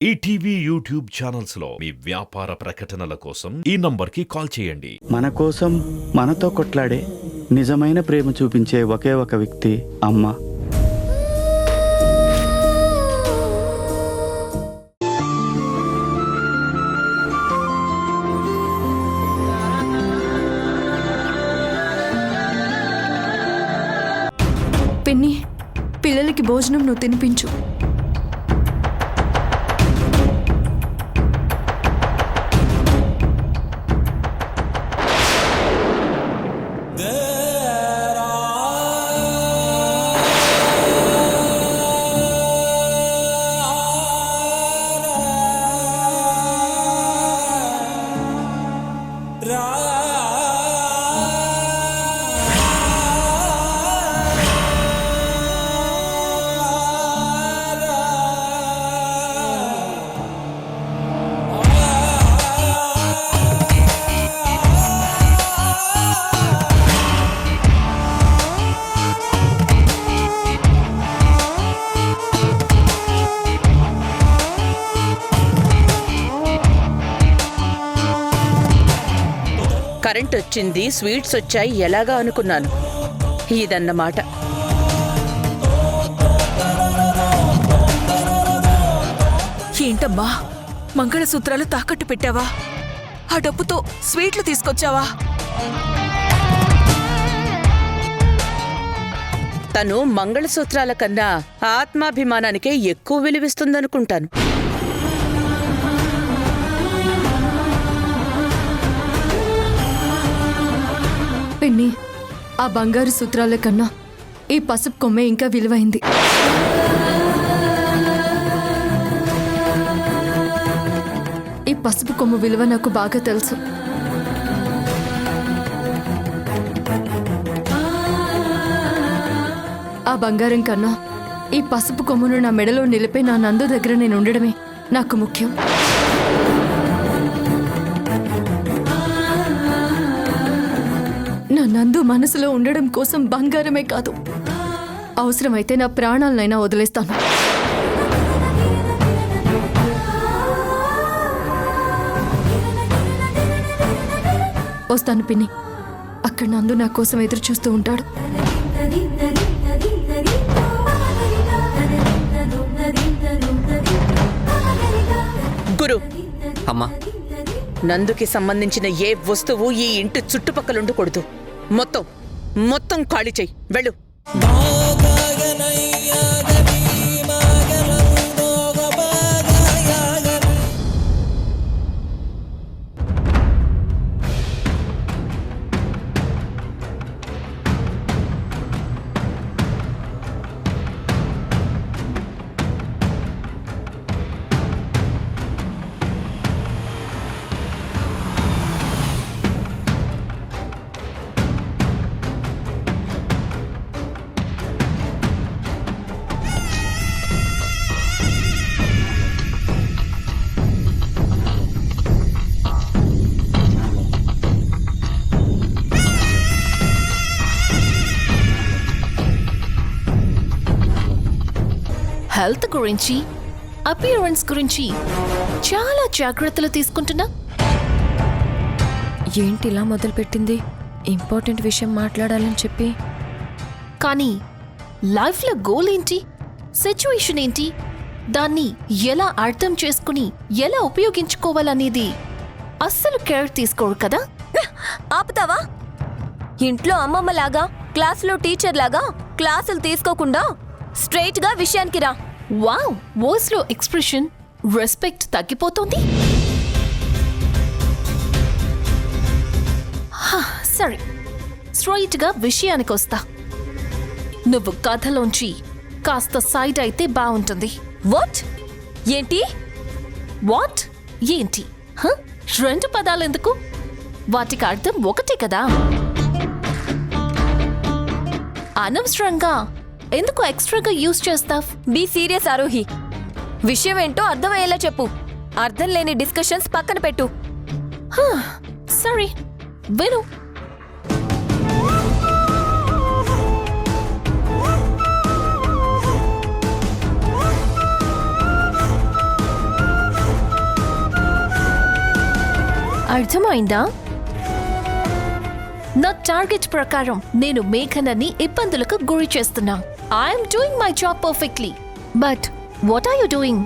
ETV YouTube channels లో మీ వ్యాపార ప్రకటనల కోసం ఈ నంబర్కి కాల్ చేయండి. మన కోసం మనతో కొట్లాడే నిజమైన ప్రేమ చూపించే ఒకే ఒక వ్యక్తి అమ్మ. పిన్ని, పిల్లలకి భోజనం నువ్వు తినిపించు. కరెంట్ వచ్చింది, స్వీట్స్ వచ్చాయి, ఎలాగా అనుకున్నాను. ఇదన్నమాట. ఏంటమ్మా, మంగళసూత్రాలు తాకట్టు పెట్టావా? ఆ డబ్బుతో స్వీట్లు తీసుకొచ్చావా? తను మంగళసూత్రాల కన్నా ఆత్మాభిమానానికే ఎక్కువ విలువిస్తుందనుకుంటాను. పిన్ని, ఆ బంగారు సూత్రాల కన్నా ఈ పసుపు కొమ్మే ఇంకా విలువైంది. ఈ పసుపు కొమ్ము విలువ నాకు బాగా తెలుసు. ఆ బంగారం కన్నా ఈ పసుపు కొమ్మును నా మెడలో నిలిపే నా నందు దగ్గర నేను ఉండడమే నాకు ముఖ్యం. నా నందు మనసులో ఉండడం కోసం బంగారమే కాదు, అవసరమైతే నా ప్రాణాలనైనా వదిలేస్తాను. వస్తాను పిన్ని, అక్కడ నందు నా కోసం ఎదురు చూస్తూ ఉంటాడు. గురు, అమ్మా, నందుకి సంబంధించిన ఏ వస్తువు ఈ ఇంటి చుట్టుపక్కలుండకూడదు. మొత్తం ఖాళీ చెయ్యి, వెళ్ళు. హెల్త్ గురించి, అపియరెన్స్ గురించి చాలా జాగ్రత్తలు తీసుకుంటున్నా. ఏంటి ఇలా మొదలుపెట్టింది? ఇంపార్టెంట్ విషయం మాట్లాడాలని చెప్పి. కానీ లైఫ్లో గోల్ ఏంటి, సిచ్యువేషన్ ఏంటి, దాన్ని ఎలా అర్థం చేసుకుని ఎలా ఉపయోగించుకోవాలనేది అస్సలు కేర్ తీసుకోరు కదా. ఆపుతావా? ఇంట్లో అమ్మమ్మలాగా, క్లాసులో టీచర్లాగా క్లాసులు తీసుకోకుండా స్ట్రైట్ గా విషయానికి రా. వావ్, వాయిస్ లో ఎక్స్ప్రెషన్, రెస్పెక్ట్ తగ్గిపోతుంది. సరే, స్ట్రైట్ గా విషయానికి వస్తా. నువ్వు కథలోంచి కాస్త సైడ్ అయితే బాగుంటుంది. వాట్? ఏంటి? వాట్ ఏంటి? రెండు పదాలెందుకు? వాటికి అర్థం ఒకటే కదా. అనవసరంగా ఎందుకు ఎక్స్ట్రాగా యూజ్ చేస్తావ్? Be serious Arohi. విషయం ఏంటో అర్థమయ్యేలా చెప్పు. అర్థం లేని డిస్కషన్స్ పక్కన పెట్టు. సరే, విను. అర్థమైందా? నా టార్గెట్ ప్రకారం నేను మేఘనని ఇబ్బందులకు గురి చేస్తున్నా. I'm doing my job perfectly. But what are you doing?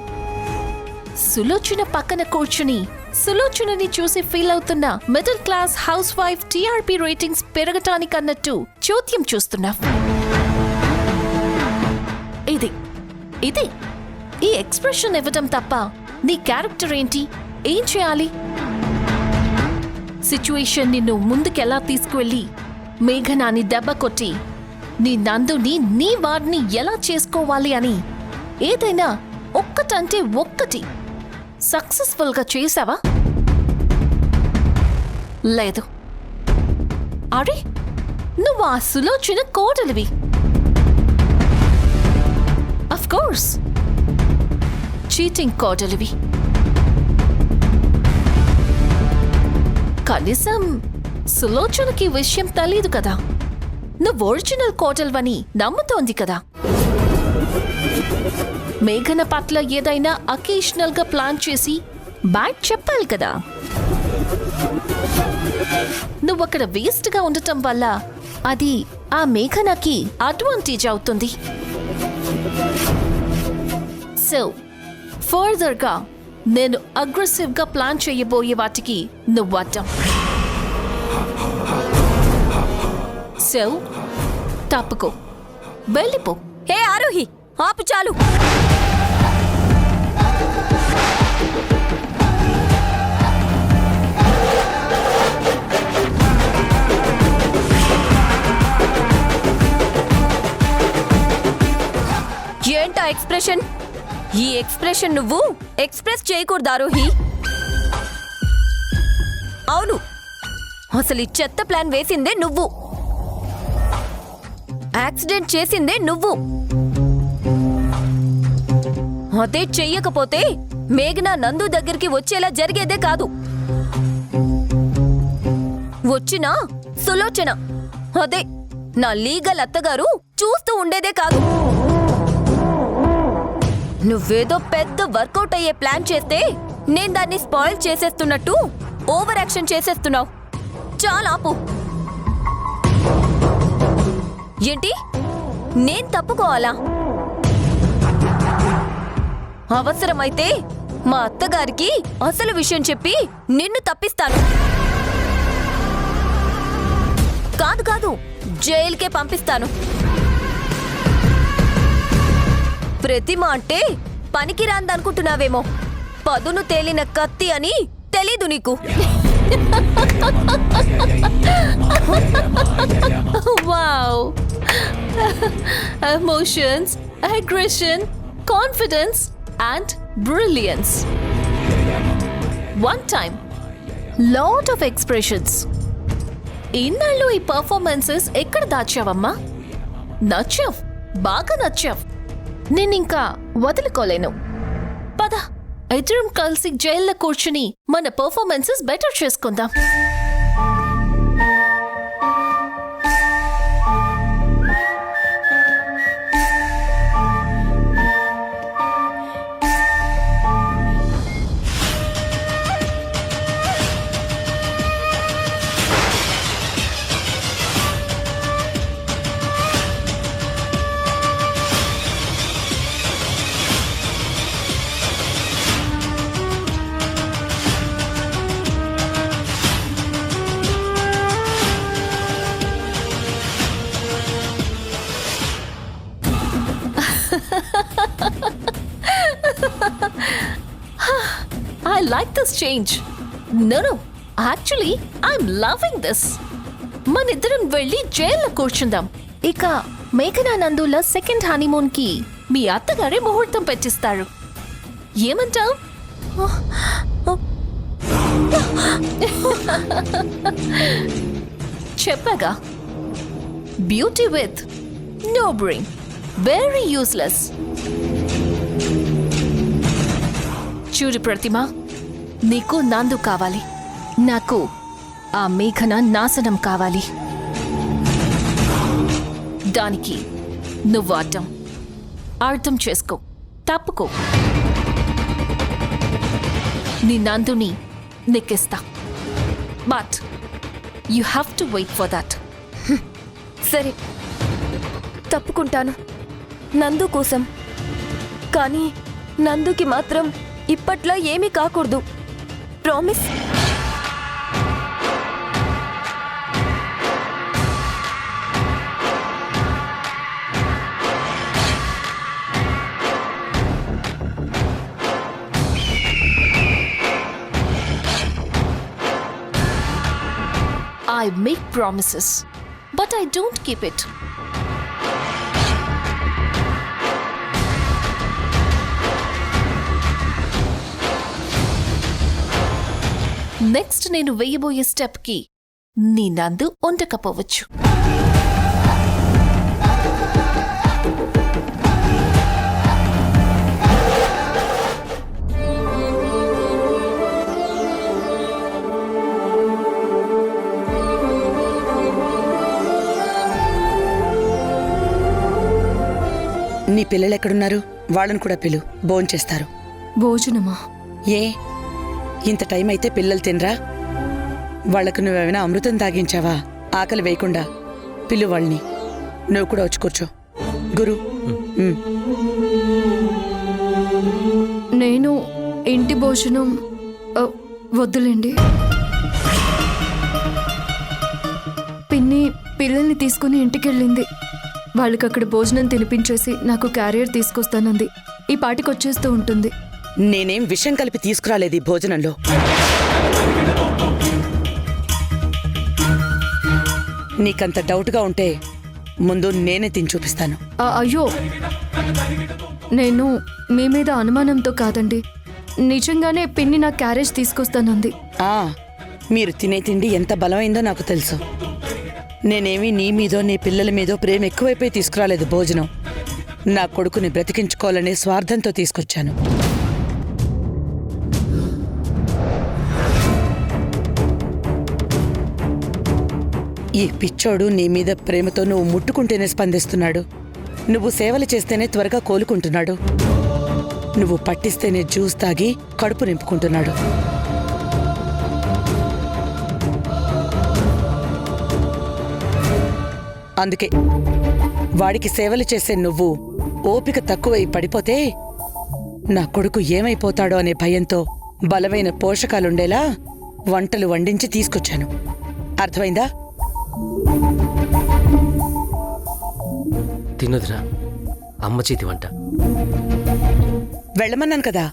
Sulochana పక్కన కూర్చుని సులోచనని చూసి ఫీల్ అవుతున్న middle class housewife TRP ratings పెరగటానికన్నట్టు చోద్యం చూస్తున్నా. ఇది ఈ ఎక్స్ప్రెషన్ ఇవ్వడం తప్ప నీ క్యారెక్టర్ ఏంటి? ఏం చేయాలి? సిచ్యుయేషన్ నిన్ను ముందుకెలా తీసుకువెళ్ళి మేఘనాని దెబ్బ కొట్టి నీ నందుని నీ వాడిని ఎలా చేసుకోవాలి అని ఏదైనా ఒక్కటంటే ఒక్కటి సక్సెస్ఫుల్ గా చేసావా? లేదు. అరే, నువ్వు ఆ సులోచన కోడలివి. అఫ్ కోర్స్, చీటింగ్ కోడలివి. కనీసం సులోచనకి విషయం తెలీదు కదా. నువ్వు ఒరిజినల్ కోడల్వని నమ్ముతోంది కదా. మేఘన పట్ల ఏదైనా అకేషనల్ గా ప్లాన్ చేసి బ్యాడ్ చెప్పాలి కదా. నువ్వక్కడ వేస్ట్ గా ఉండటం వల్ల అది ఆ మేఘనకి అడ్వాంటేజ్ అవుతుంది. సో ఫర్దర్ గా నేను అగ్రెసివ్ గా ప్లాన్ చేయబోయే వాటికి నువ్వు అడ్డం. సో తప్పుకో, వెళ్ళిపో. హే ఆరోహి, ఆపు చాలు. ఏంటా ఎక్స్ప్రెషన్? ఈ ఎక్స్ప్రెషన్ నువ్వు ఎక్స్ప్రెస్ చేయకూడదు ఆరోహి. అవును, అసలు ఈ చెత్త ప్లాన్ వేసిందే నువ్వు, యాక్సిడెంట్ చేసిందే నువ్వు. అదే చెయ్యకపోతే మేఘన నందు దగ్గరికి వచ్చేలా జరిగేదే కాదు. వచ్చినా సులోచన, అదే నా లీగల్ అత్తగారు చూస్తూ ఉండేదే కాదు. నువ్వేదో పెద్ద వర్కౌట్ అయ్యే ప్లాన్ చేస్తే నేను దాన్ని స్పాయిల్ చేసేస్తున్నట్టు ఓవర్ యాక్షన్ చేసేస్తున్నావు. చాలా ఆపు. ఏంటి, నేను తప్పుకోవాలా? అవసరమైతే మా అత్తగారికి అసలు విషయం చెప్పి నిన్ను తప్పిస్తాను. కాదు, జైలుకే పంపిస్తాను. ప్రతిమ అంటే పనికిరాందనుకుంటున్నావేమో. పదును తేలిన కత్తి అని తెలీదు నీకు. Wow! Emotions, aggression, confidence and brilliance. One time, lot of expressions. ఇన్నాళ్ళు ఈ పర్ఫార్మెన్సెస్ ఎక్కడ దాచావమ్మా? నచ్చావ్, బాగా నచ్చావ్. నేనింకా వదులుకోలేను. పద, ఇద్దరం కలిసి జైల్లో కూర్చుని మన పర్ఫార్మెన్సెస్ బెటర్ చేసుకుందాం. I like this change. No, actually, I'm loving this. మనిద్దరం వెళ్ళి జైల్లో కూర్చుందాం. ఇక మేఘనా నందుల సెకండ్ హనీమూన్ కి మీ అత్తగారే ముహూర్తం పెట్టిస్తారు. ఏమంటావ్? చెప్పగా, beauty with no brain, very useless. చూడు ప్రతిమ, నీకు నందు కావాలి, నాకు ఆ మేఘన నాశనం కావాలి. దానికి నువ్వు అడ్డం. అర్థం చేసుకో, తప్పుకో. నీ నందుని నీకిస్తా. But you have to wait for that. సరే తప్పుకుంటాను నందు కోసం. కానీ నందుకి మాత్రం ఇప్పట్లో ఏమీ కాకూడదు. Promise. I make promises, but I don't keep it. Next నేను వేయబోయే స్టెప్కి నీ నందు ఉండకపోవచ్చు. నీ పిల్లలెక్కడున్నారు? వాళ్ళని కూడా పిలు, భోంచేస్తారు. భోజనమా? ఏ ఇంత టైం అయితే పిల్లలు తినరా? వాళ్లకు నువ్వేమైనా అమృతం తాగించావా? ఆకలి వేయకుండా పిల్లు వాళ్ళని. నువ్వు కూడా వచ్చి కూర్చో. గురు. నేను ఇంటి భోజనం వద్దులేండి. పిన్ని పిల్లల్ని తీసుకుని ఇంటికెళ్ళింది. వాళ్ళకి అక్కడ భోజనం తినిపించేసి నాకు క్యారియర్ తీసుకొస్తానంది. ఈ పాటికి వచ్చేస్తూ ఉంటుంది. నేనేం విషం కలిపి తీసుకురాలేదు ఈ భోజనంలో. నీకంత డౌట్గా ఉంటే ముందు నేనే తిని చూపిస్తాను. అయ్యో, నేను మీ మీద అనుమానంతో కాదండి, నిజంగానే పిన్ని నా క్యారేజ్ తీసుకొస్తానంది. మీరు తినే తిండి ఎంత బలమైందో నాకు తెలుసు. నేనేమి నీ మీదో నీ పిల్లల మీదో ప్రేమ ఎక్కువైపోయి తీసుకురాలేదు భోజనం. నా కొడుకుని బ్రతికించుకోవాలనే స్వార్థంతో తీసుకొచ్చాను. ఈ పిచ్చోడు నీ మీద ప్రేమతో నువ్వు ముట్టుకుంటేనే స్పందిస్తున్నాడు. నువ్వు సేవలు చేస్తేనే త్వరగా కోలుకుంటున్నాడు. నువ్వు పట్టిస్తేనే జ్యూస్ తాగి కడుపు నింపుకుంటున్నాడు. అందుకే వాడికి సేవలు చేసే నువ్వు ఓపిక తక్కువై పడిపోతే నా కొడుకు ఏమైపోతాడో అనే భయంతో బలమైన పోషకాలుండేలా వంటలు వండించి తీసుకొచ్చాను. అర్థమైందా? తినదురా అమ్మ చేతి వంట. వెళ్ళమన్నాను కదా.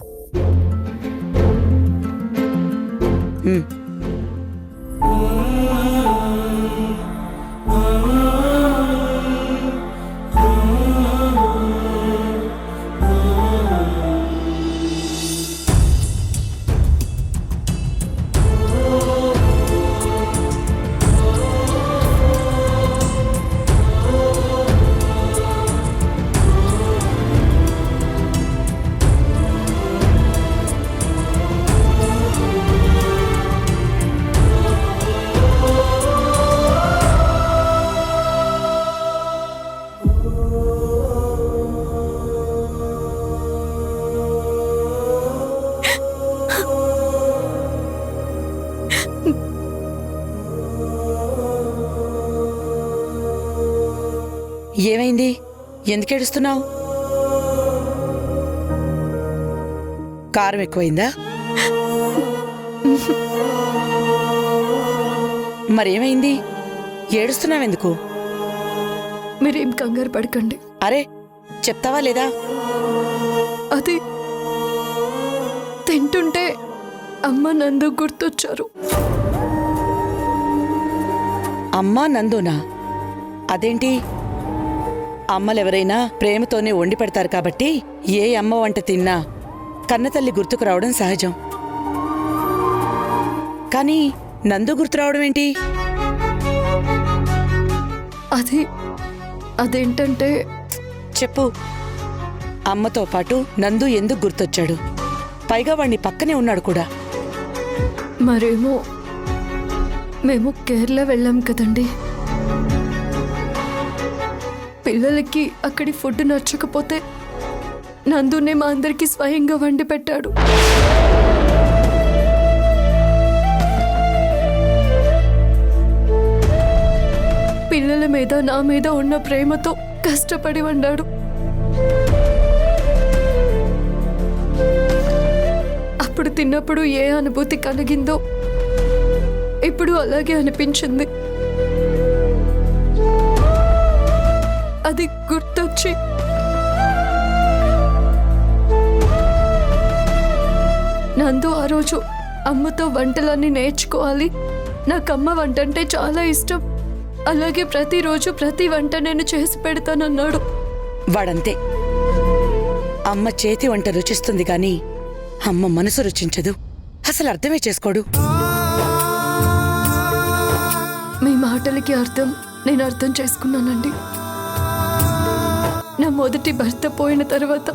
ఏమైంది? ఎందుకు ఏడుస్తున్నావు? కారం ఎక్కువైందా? మరేమైంది? ఏడుస్తున్నావెందుకు? మీరేం కంగారు పడకండి. అరే చెప్తావా లేదా? అది తింటుంటే అమ్మ నందు గుర్తొచ్చారు. అమ్మా నందునా? అదేంటి? అమ్మలెవరైనా ప్రేమతోనే వండి పెడతారు కాబట్టి ఏ అమ్మ వంట తిన్నా కన్నతల్లి గుర్తుకు రావడం సహజం. కానీ నందు గుర్తు రావడం ఏంటి? అదేంటంటే చెప్పు. అమ్మతో పాటు నందు ఎందుకు గుర్తొచ్చాడు? పైగా వాణ్ణి పక్కనే ఉన్నాడు కూడా. మరేమో మేము కేరళ వెళ్ళాం కదండి. పిల్లలకి అక్కడి ఫుడ్ నచ్చకపోతే నందునే మా అందరికి స్వయంగా వండి పెట్టాడు. మీద నా మీద ఉన్న ప్రేమతో కష్టపడి వండాడు. అప్పుడు తిన్నప్పుడు ఏ అనుభూతి కలిగిందో ఇప్పుడు అలాగే అనిపించింది. అది గుర్తొచ్చి నందు ఆ రోజు అమ్మతో వంటలన్నీ నేర్చుకోవాలి, నాకమ్మ వంట అంటే చాలా ఇష్టం, అలాగే ప్రతిరోజు ప్రతి వంట నేను చేసి పెడతానన్నాడు. వాడంతే. అమ్మ చేతి వంట రుచిస్తుంది గాని అమ్మ మనసు రుచించదు. అసలు అర్థమే చేసుకోడు. మీ మాటలకి అర్థం నేను అర్థం చేసుకున్నానండి. నా మొదటి భర్త పోయిన తర్వాత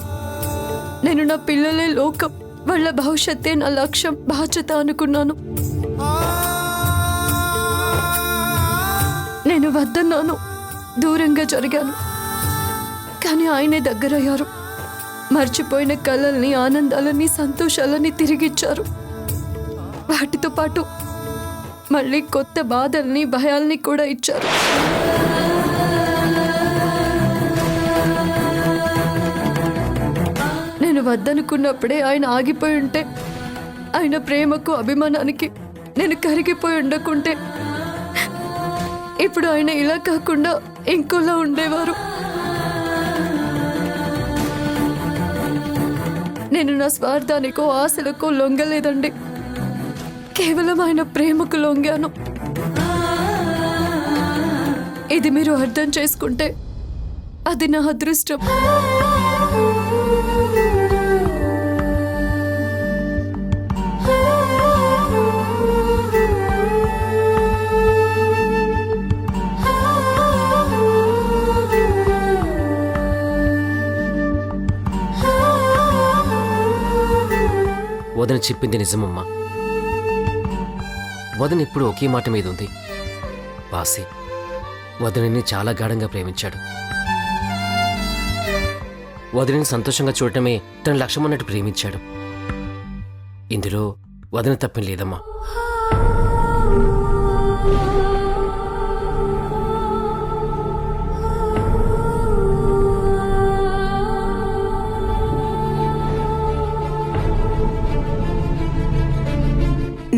నేను నా పిల్లలే లోకం, వాళ్ళ భవిష్యత్తే నా లక్ష్యం, బాధ్యత అనుకున్నాను. నేను వద్దన్నాను, దూరంగా జరిగాను. కానీ ఆయనే దగ్గరయ్యారు. మర్చిపోయిన కలల్ని, ఆనందాలని, సంతోషాలని తిరిగిచ్చారు. వాటితో పాటు మళ్ళీ కొత్త బాధల్ని, భయాల్ని కూడా ఇచ్చారు. నేను వద్దనుకున్నప్పుడే ఆయన ఆగిపోయి ఉంటే, ఆయన ప్రేమకు, అభిమానానికి నేను కరిగిపోయి ఉండకుంటే ఇప్పుడు ఆయన ఇలా కాకుండా ఇంకోలా ఉండేవారు. నేను నా స్వార్థానికో ఆశలకో లొంగలేదండి, కేవలం ఆయన ప్రేమకు లొంగాను. ఇది మీరు అర్థం చేసుకుంటే అది నా అదృష్టం. వదిన చెప్పింది నిజమమ్మా. వదిన ఇప్పుడు ఒకే మాట మీద ఉంది. వాసి వదినని చాలా గాఢంగా ప్రేమించాడు. వదినని సంతోషంగా చూడటమే తన లక్ష్యం అన్నట్టు ప్రేమించాడు. ఇందులో వదిన తప్పేం లేదమ్మా.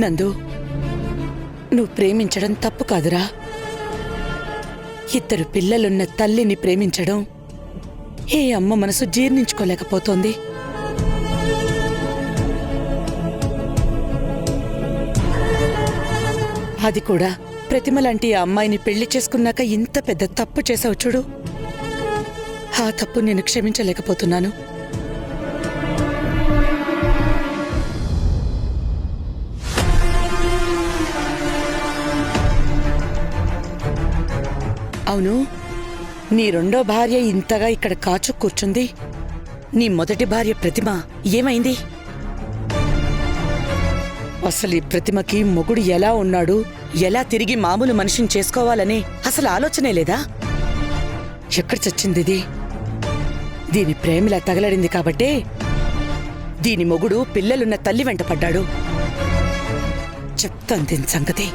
నందు, నువ్వు ప్రేమించడం తప్పు కాదురా. ఇద్దరు పిల్లలున్న తల్లిని ప్రేమించడం ఏ అమ్మ మనసు జీర్ణించుకోలేకపోతోంది. అది కూడా ప్రతిమ లాంటి ఆ అమ్మాయిని పెళ్లి చేసుకున్నాక ఇంత పెద్ద తప్పు చేసావు చూడు. ఆ తప్పు నేను క్షమించలేకపోతున్నాను. అవును, నీ రెండో భార్య ఇంతగా ఇక్కడ కాచు కూర్చుంది. నీ మొదటి భార్య ప్రతిమ ఏమైంది? అసలు ఈ ప్రతిమకి మొగుడు ఎలా ఉన్నాడు, ఎలా తిరిగి మామూలు మనిషిని చేసుకోవాలని అసలు ఆలోచనే లేదా? ఎక్కడ చచ్చింది ఇది? దీని ప్రేమిలా తగలడింది కాబట్టే దీని మొగుడు పిల్లలున్న తల్లి వెంట పడ్డాడు. చెప్తాను దీని సంగతి.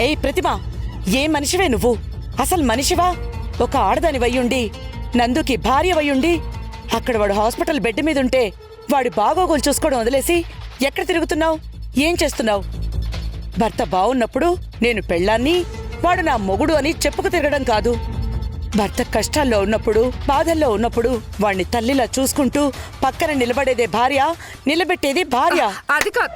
ఏయ్ ప్రతిమ, ఏ మనిషివే నువ్వు? అసలు మనిషివా? ఒక ఆడదాని వయ్యుండి, నందుకి భార్య వయ్యుండి, అక్కడ వాడు హాస్పిటల్ బెడ్ మీద ఉంటే వాడి బాగోగులు చూసుకోవడం వదిలేసి ఎక్కడ తిరుగుతున్నావు? ఏం చేస్తున్నావు? భర్త బావున్నప్పుడు నేను పెళ్ళాన్ని, వాడు నా మొగుడు అని చెప్పుకు తిరగడం కాదు. భర్త కష్టాల్లో ఉన్నప్పుడు, బాధల్లో ఉన్నప్పుడు వాణ్ణి తల్లిలా చూసుకుంటూ పక్కన నిలబడేదే భార్య, నిలబెట్టేది భార్య. అది కాదు.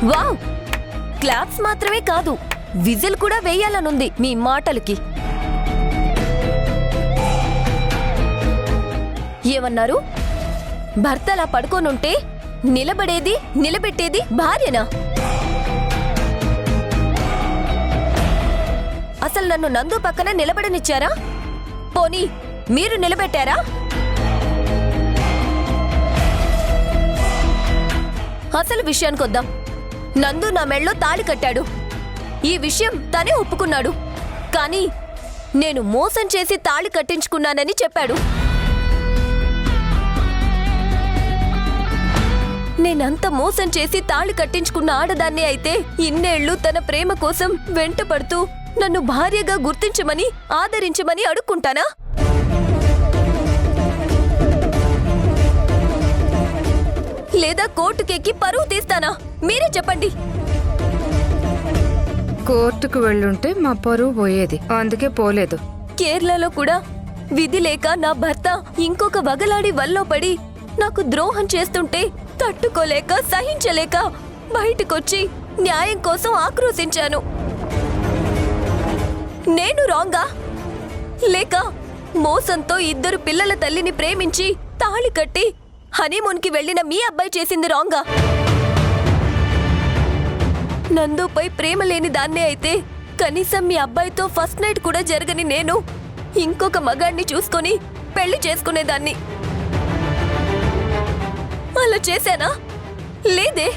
వావ్, క్లాప్స్ మాత్రమే కాదు, విజిల్ కూడా వేయాలనుంది మీ మాటలకి. ఏమన్నారు? భర్తలా పడుకోనుంటే నిలబడేది, నిలబెట్టేది భార్యనా? అసలు నన్ను నందు పక్కన నిలబడనిచ్చారా? పోనీ మీరు నిలబెట్టారా? అసలు విషయానికొద్దాం. నందు నా మెళ్ళో తాళి కట్టాడు. ఈ విషయం తనే ఒప్పుకున్నాడు. కానీ నేను మోసం చేసి తాళి కట్టించుకున్నానని చెప్పాడు. నేనంత మోసం చేసి తాళి కట్టించుకున్న ఆడదాన్ని అయితే ఇన్నేళ్లు తన ప్రేమ కోసం వెంటపడుతూ నన్ను భార్యగా గుర్తించమని ఆదరించమని అడుక్కుంటానా? లేదా కోర్టుకెక్కి పరువు తీస్తానా? మీరే చెప్పండి. కోర్టుకు వెళ్ళుంటే మా పరువు పోయేది, అందుకే పోలేదు. కేరళలో కూడా విధి లేక నా భర్త ఇంకొక వగలాడి వల్లో పడి నాకు ద్రోహం చేస్తుంటే తట్టుకోలేక సహించలేక బయటకొచ్చి న్యాయం కోసం ఆక్రోశించాను. నేను రాంగా? లేక మోసంతో 2 పిల్లల తల్లిని ప్రేమించి తాళి కట్టి హనీమూన్కి వెళ్లిన మీ అబ్బాయి చేసింది రాంగా? నందుపై ప్రేమ లేని దాన్నే అయితే కనీసం మీ అబ్బాయితో ఫస్ట్ నైట్ కూడా జరగని నేను ఇంకొక మగాడిని చూసుకొని పెళ్లి చేసుకునేదాన్ని. అలా చేశానా? లేదే.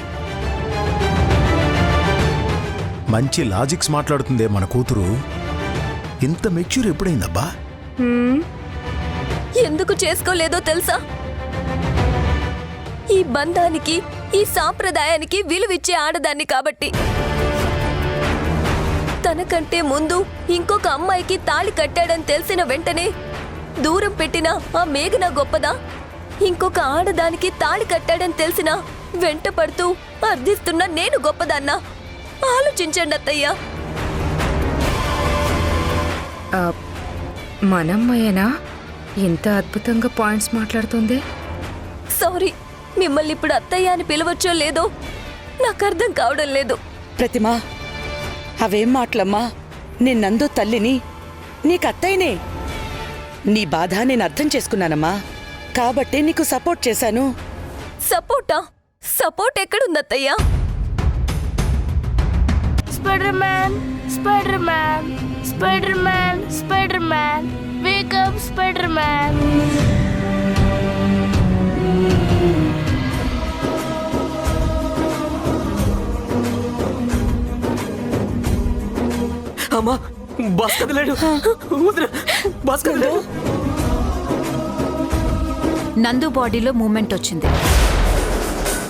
మంచి లాజిక్స్ మాట్లాడుతుందే మన కూతురు. ఇంత మెచ్యూర్ ఎప్పుడైందబ్బా? ఎందుకు చేసుకోలేదో తెలుసా? ఈ బంధానికి, ఈ సాంప్రదాయానికి విలువిచ్చే ఆడదాన్ని కాబట్టి. తనకంటే ముందు ఇంకొక అమ్మాయికి తాళి కట్టాడని తెలిసిన వెంటనే దూరం పెట్టిన ఆ మేఘన గొప్పదా? ఇంకొక ఆడదానికి తాళి కట్టాడని తెలిసినా వెంట పడుతూ అర్థిస్తున్న నేను గొప్పదాన్నా? ఆలోచించండి అత్తయ్యా. మనమ్మయ్యనా ఇంత అద్భుతంగా పాయింట్స్ మాట్లాడుతుంది? సారీ, మిమ్మల్ని ఇప్పుడు అత్తయ్య అని పిలవచ్చో లేదో నాకు అర్థం కావడం లేదు. ప్రతిమా, అవేం మాటలమ్మా? నిన్నందు తల్లిని, నీకు అత్తయ్యనే. నీ బాధ నేను అర్థం చేసుకున్నానమ్మా, కాబట్టి నీకు సపోర్ట్ చేశాను. సపోర్టా? Support ఎక్కడుందత్తయ్యా? Spider Man, Spider Man, Spider Man, Spider Man, wake up, Spider Man. అమ్మా, బస్ కదలేడు. వదిన, బస్ కదలేడు. నందు బాడీలో మూమెంట్ వచ్చింది.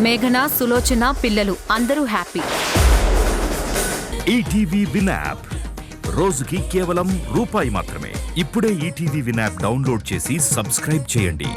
మేఘన, సులోచన, పిల్లలు అందరూ హ్యాపీ. ఈటీవీ విన్ యాప్ రోజుకి కేవలం రూపాయి మాత్రమే. ఇప్పుడే ఈటీవీ విన్ యాప్ డౌన్లోడ్ చేసి సబ్స్క్రైబ్ చేయండి.